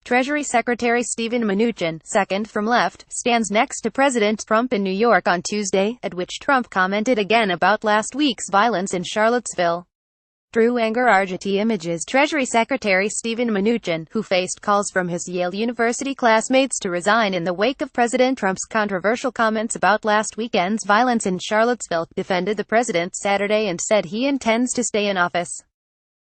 Treasury Secretary Steven Mnuchin, second from left, stands next to President Trump in New York on Tuesday, at which Trump commented again about last week's violence in Charlottesville. Through anger RGT Images Treasury Secretary Steven Mnuchin, who faced calls from his Yale University classmates to resign in the wake of President Trump's controversial comments about last weekend's violence in Charlottesville, defended the president Saturday and said he intends to stay in office.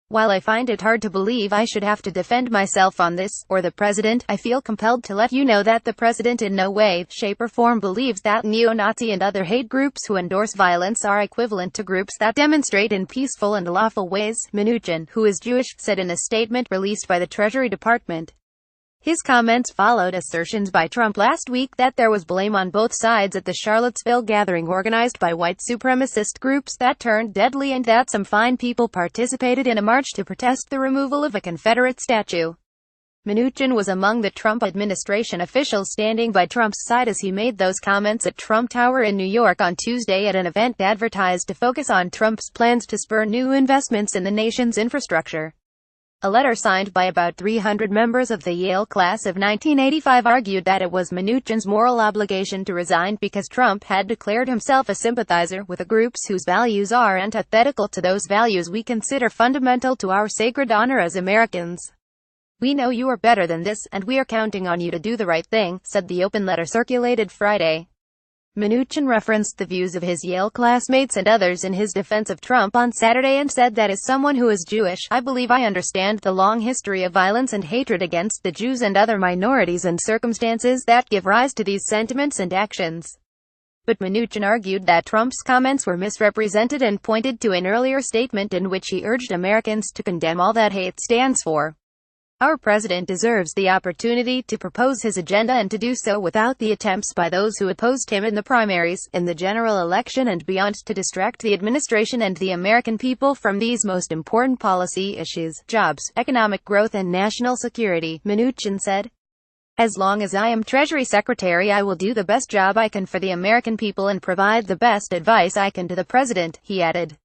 While I find it hard to believe I should have to defend myself on this, or the president, I feel compelled to let you know that the president in no way, shape or form believes that neo-Nazi and other hate groups who endorse violence are equivalent to groups that demonstrate in peaceful and lawful ways, Mnuchin, who is Jewish, said in a statement released by the Treasury Department. His comments followed assertions by Trump last week that there was blame on both sides at the Charlottesville gathering organized by white supremacist groups that turned deadly and that some fine people participated in a march to protest the removal of a Confederate statue. Mnuchin was among the Trump administration officials standing by Trump's side as he made those comments at Trump Tower in New York on Tuesday at an event advertised to focus on Trump's plans to spur new investments in the nation's infrastructure. A letter signed by about 300 members of the Yale class of 1985 argued that it was Mnuchin's moral obligation to resign because Trump had declared himself a sympathizer with the groups whose values are antithetical to those values we consider fundamental to our sacred honor as Americans. "We know you are better than this, and we are counting on you to do the right thing," said the open letter circulated Friday. Mnuchin referenced the views of his Yale classmates and others in his defense of Trump on Saturday and said that as someone who is Jewish, I believe I understand the long history of violence and hatred against the Jews and other minorities and circumstances that give rise to these sentiments and actions. But Mnuchin argued that Trump's comments were misrepresented and pointed to an earlier statement in which he urged Americans to condemn all that hate stands for. Our president deserves the opportunity to propose his agenda and to do so without the attempts by those who opposed him in the primaries, in the general election and beyond to distract the administration and the American people from these most important policy issues: jobs, economic growth and national security, Mnuchin said. As long as I am Treasury Secretary, I will do the best job I can for the American people and provide the best advice I can to the president, he added.